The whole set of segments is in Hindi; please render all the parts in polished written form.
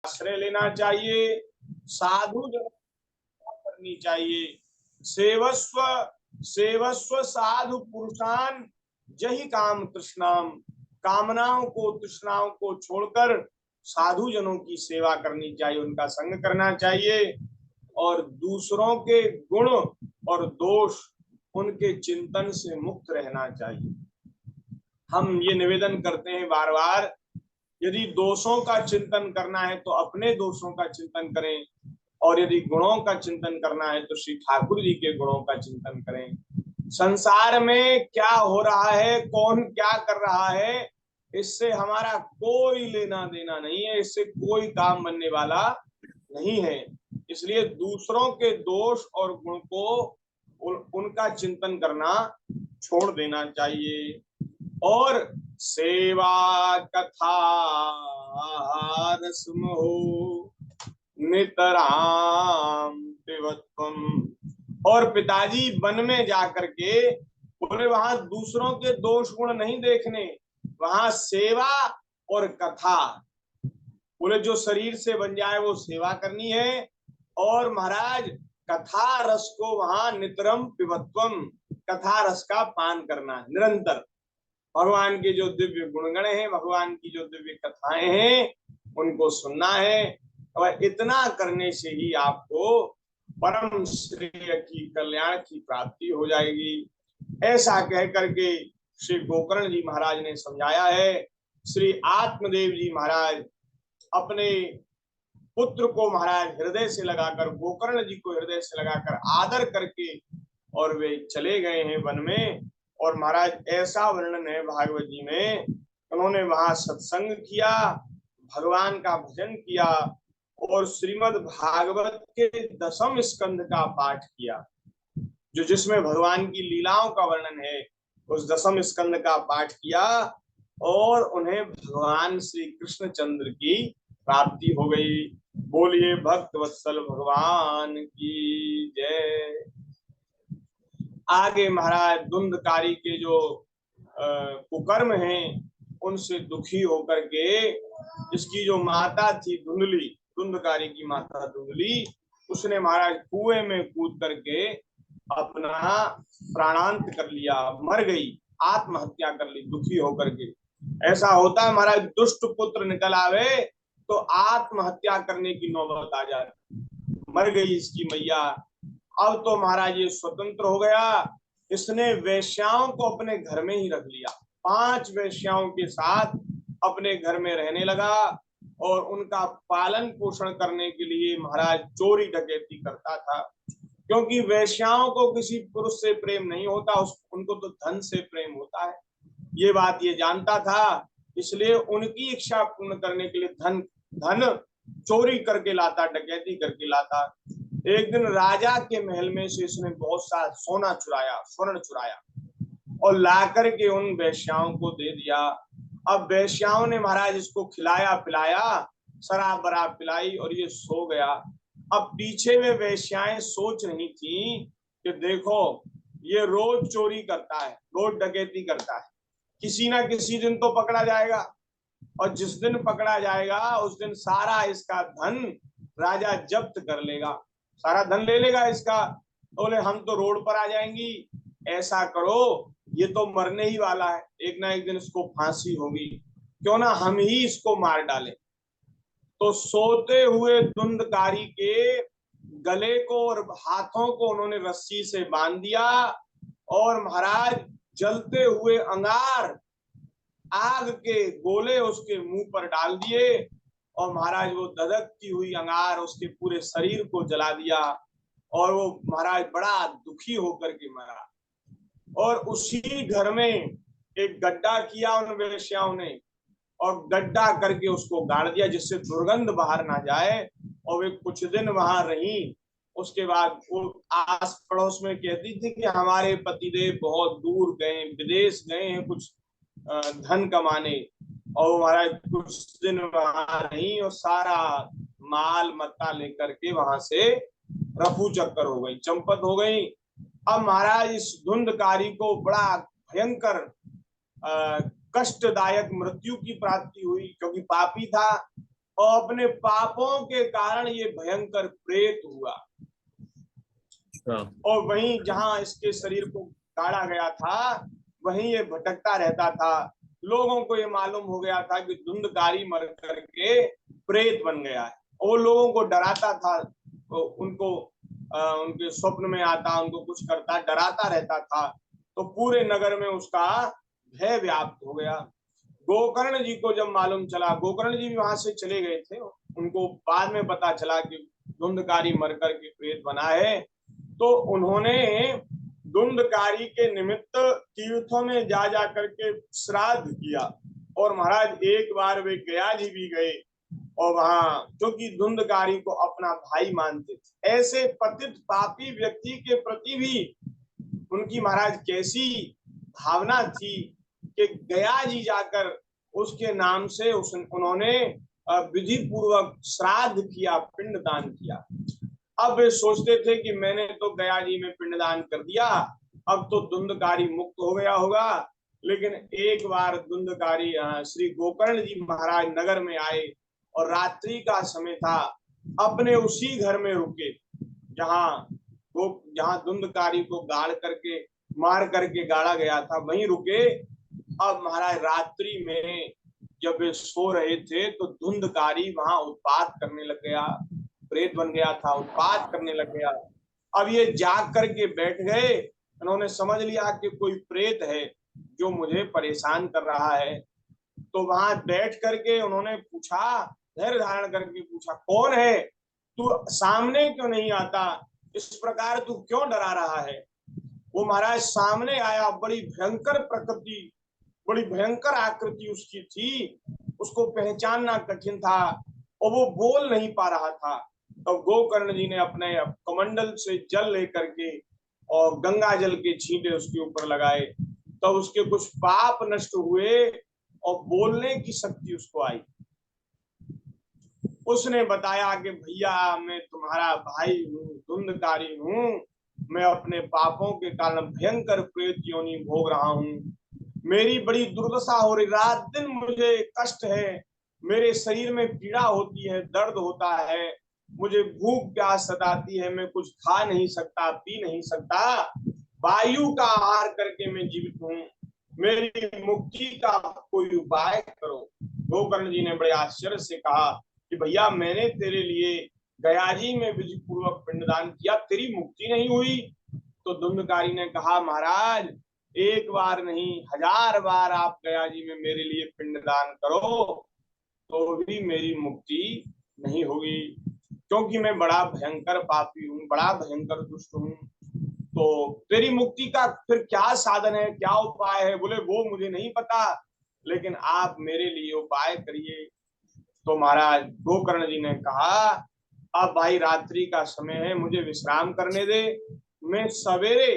आश्रय लेना चाहिए, साधु जनों करनी चाहिए। सेवस्व सेवस्व साधु पुरुषान जही काम तृष्णाम, कामनाओं को तृष्णाओं को छोड़कर साधु जनों की सेवा करनी चाहिए, उनका संग करना चाहिए और दूसरों के गुण और दोष उनके चिंतन से मुक्त रहना चाहिए। हम ये निवेदन करते हैं बार बार, यदि दोषों का चिंतन करना है तो अपने दोषों का चिंतन करें, और यदि गुणों का चिंतन करना है तो श्री ठाकुर जी के गुणों का चिंतन करें। संसार में क्या हो रहा है, कौन क्या कर रहा है, इससे हमारा कोई लेना देना नहीं है, इससे कोई काम बनने वाला नहीं है। इसलिए दूसरों के दोष और गुण को उनका चिंतन करना छोड़ देना चाहिए। और सेवा कथा रस्म हो नितराम पिबत्वम। और पिताजी वन में जाकर के बोले वहां दूसरों के दोष गुण नहीं देखने, वहां सेवा और कथा, बोले जो शरीर से बन जाए वो सेवा करनी है, और महाराज कथा रस को वहां नितरम पिबत्वम, कथा रस का पान करना है निरंतर। भगवान के जो दिव्य गुणगण हैं, भगवान की जो दिव्य कथाएं हैं, उनको सुनना है, और इतना करने से ही आपको परम श्रेय की कल्याण की प्राप्ति हो जाएगी। ऐसा कह करके श्री गोकर्ण जी महाराज ने समझाया है। श्री आत्मदेव जी महाराज अपने पुत्र को महाराज हृदय से लगाकर, गोकर्ण जी को हृदय से लगाकर आदर करके और वे चले गए हैं वन में। और महाराज ऐसा वर्णन है भागवत जी में, उन्होंने वहां सत्संग किया, भगवान का भजन किया और श्रीमद् भागवत के 10वें स्कंध का पाठ किया, जो जिसमें भगवान की लीलाओं का वर्णन है, उस 10वें स्कंध का पाठ किया और उन्हें भगवान श्री कृष्णचंद्र की प्राप्ति हो गई। बोलिए भक्त वत्सल भगवान की जय। आगे महाराज धुंधकारी के जो कुकर्म हैं उनसे दुखी होकर के, जिसकी जो माता थी धुंधली, धुंधकारी की माता धुंधली, उसने महाराज कुएं में कूद करके अपना प्राणांत कर लिया, मर गई, आत्महत्या कर ली दुखी होकर के। ऐसा होता है महाराज, दुष्ट पुत्र निकल आवे तो आत्महत्या करने की नौबत आ जाती। मर गई इसकी मैया। अब तो महाराज ये स्वतंत्र हो गया, इसने वेश्याओं को अपने घर में ही रख लिया, 5 वेश्याओं के साथ अपने घर में रहने लगा और उनका पालन पोषण करने के लिए महाराज चोरी डकैती करता था, क्योंकि वेश्याओं को किसी पुरुष से प्रेम नहीं होता, उनको तो धन से प्रेम होता है, ये बात ये जानता था। इसलिए उनकी इच्छा पूर्ण करने के लिए धन चोरी करके लाता, डकैती करके लाता। एक दिन राजा के महल में से इसने बहुत सा सोना चुराया, स्वर्ण चुराया और ला करके उन वेश्याओं को दे दिया। अब वेश्याओं ने महाराज इसको खिलाया पिलाया, शराब बराब पिलाई और ये सो गया। अब पीछे में वेश्याएं सोच रही थी कि देखो ये रोज चोरी करता है, रोज डकैती करता है, किसी ना किसी दिन तो पकड़ा जाएगा, और जिस दिन पकड़ा जाएगा उस दिन सारा इसका धन राजा जब्त कर लेगा, सारा धन ले लेगा इसका। बोले हम तो रोड पर आ जाएंगी, ऐसा करो ये तो मरने ही वाला है, एक ना एक दिन इसको फांसी होगी, क्यों ना हम ही इसको मार डालें। तो सोते हुए धुंधकारी के गले को और हाथों को उन्होंने रस्सी से बांध दिया और महाराज जलते हुए अंगार, आग के गोले उसके मुंह पर डाल दिए और महाराज वो धधकती हुई अंगार उसके पूरे शरीर को जला दिया और वो महाराज बड़ा दुखी होकर के मरा। और उसी घर में एक गड्ढा किया उन वेश्याओं ने और गड्ढा करके उसको गाड़ दिया जिससे दुर्गंध बाहर ना जाए, और वे कुछ दिन वहां रही। उसके बाद वो आस पड़ोस में कहती थी कि हमारे पतिदेव बहुत दूर गए, विदेश गए हैं कुछ धन कमाने, और महाराज कुछ दिन वहां रही और सारा माल मत्ता लेकर के वहां से रफू चक्कर हो गई, चंपत हो गई। अब महाराज इस धुंधकारी को बड़ा भयंकर कष्टदायक मृत्यु की प्राप्ति हुई, क्योंकि पापी था और अपने पापों के कारण ये भयंकर प्रेत हुआ। और वहीं जहां इसके शरीर को गाड़ा गया था वहीं ये भटकता रहता था। लोगों को ये मालूम हो गया था कि धुंधकारी मर करके प्रेत बन गया है, और वो लोगों को डराता था, तो उनको उनके स्वप्न में आता, उनको कुछ करता, डराता रहता था। तो पूरे नगर में उसका भय व्याप्त हो गया। गोकर्ण जी को जब मालूम चला, गोकर्ण जी भी वहां से चले गए थे, उनको बाद में पता चला कि धुंधकारी मर करके प्रेत बना है, तो उन्होंने धुंधकारी के निमित्त तीर्थों में जा जा करके श्राद्ध किया। और महाराज एक बार वे गया जी भी गए, और वहां क्योंकि धुंधकारी को अपना भाई मानते थे, ऐसे पतित पापी व्यक्ति के प्रति भी उनकी महाराज कैसी भावना थी कि गया जी जाकर उसके नाम से उन्होंने विधि पूर्वक श्राद्ध किया, पिंडदान किया। अब वे सोचते थे कि मैंने तो गया जी में पिंडदान कर दिया, अब तो धुंधकारी मुक्त हो गया होगा। लेकिन एक बार धुंधकारी श्री गोकर्ण जी महाराज नगर में आए और रात्रि का समय था, अपने उसी घर में रुके जहां धुंधकारी को गाड़ करके मार करके गाड़ा गया था, वहीं रुके। अब महाराज रात्रि में जब वे सो रहे थे तो धुंधकारी वहां उत्पात करने लग गया, प्रेत बन गया था, उत्पात करने लग गया। अब ये जाग करके बैठ गए, उन्होंने समझ लिया कि कोई प्रेत है जो मुझे परेशान कर रहा है। तो वहां बैठ करके उन्होंने पूछा, धैर्य धारण करके पूछा, कौन है तू, सामने क्यों नहीं आता, इस प्रकार तू क्यों डरा रहा है। वो महाराज सामने आया, बड़ी भयंकर प्रकृति, बड़ी भयंकर आकृति उसकी थी, उसको पहचानना कठिन था, और वो बोल नहीं पा रहा था। तो गोकर्ण जी ने अपने कमंडल से जल लेकर के और गंगा जल के छींटे उसके ऊपर लगाए, तब तो उसके कुछ पाप नष्ट हुए और बोलने की शक्ति उसको आई। उसने बताया कि भैया मैं तुम्हारा भाई हूँ, धुंधकारी हूँ, मैं अपने पापों के कारण भयंकर प्रेत योनि भोग रहा हूँ, मेरी बड़ी दुर्दशा हो रही, रात दिन मुझे कष्ट है, मेरे शरीर में पीड़ा होती है, दर्द होता है, मुझे भूख प्यास सताती है, मैं कुछ खा नहीं सकता, पी नहीं सकता, वायु का आहार करके मैं जीवित हूँ, मेरी मुक्ति का कोई उपाय करो। गोकर्ण जी ने बड़े आश्चर्य से कहा कि भैया मैंने तेरे लिए गया जी में विधि पूर्वक पिंडदान किया, तेरी मुक्ति नहीं हुई। तो धुंधकारी ने कहा, महाराज एक बार नहीं 1000 बार आप गया जी में मेरे लिए पिंडदान करो तो भी मेरी मुक्ति नहीं होगी, क्योंकि मैं बड़ा भयंकर पापी हूँ, बड़ा भयंकर दुष्ट हूँ। तो तेरी मुक्ति का फिर क्या साधन है, क्या उपाय है। बोले वो मुझे नहीं पता, लेकिन आप मेरे लिए उपाय करिए। तो महाराज गोकर्ण जी ने कहा, अब भाई रात्रि का समय है, मुझे विश्राम करने दे, मैं सवेरे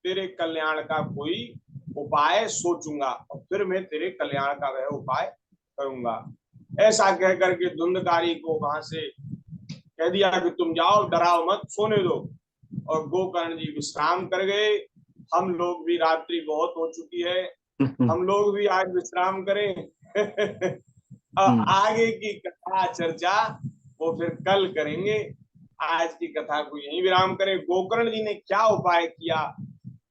तेरे कल्याण का कोई उपाय सोचूंगा और फिर मैं तेरे कल्याण का वह उपाय करूंगा। ऐसा कह करके धुंधकारी को वहां से कह दिया कि तुम जाओ, डराओ मत, सोने दो। और गोकर्ण जी विश्राम कर गए। हम लोग भी, रात्रि बहुत हो चुकी है, हम लोग भी आज विश्राम करें। आगे की कथा चर्चा वो फिर कल करेंगे। आज की कथा को यहीं विराम करें। गोकर्ण जी ने क्या उपाय किया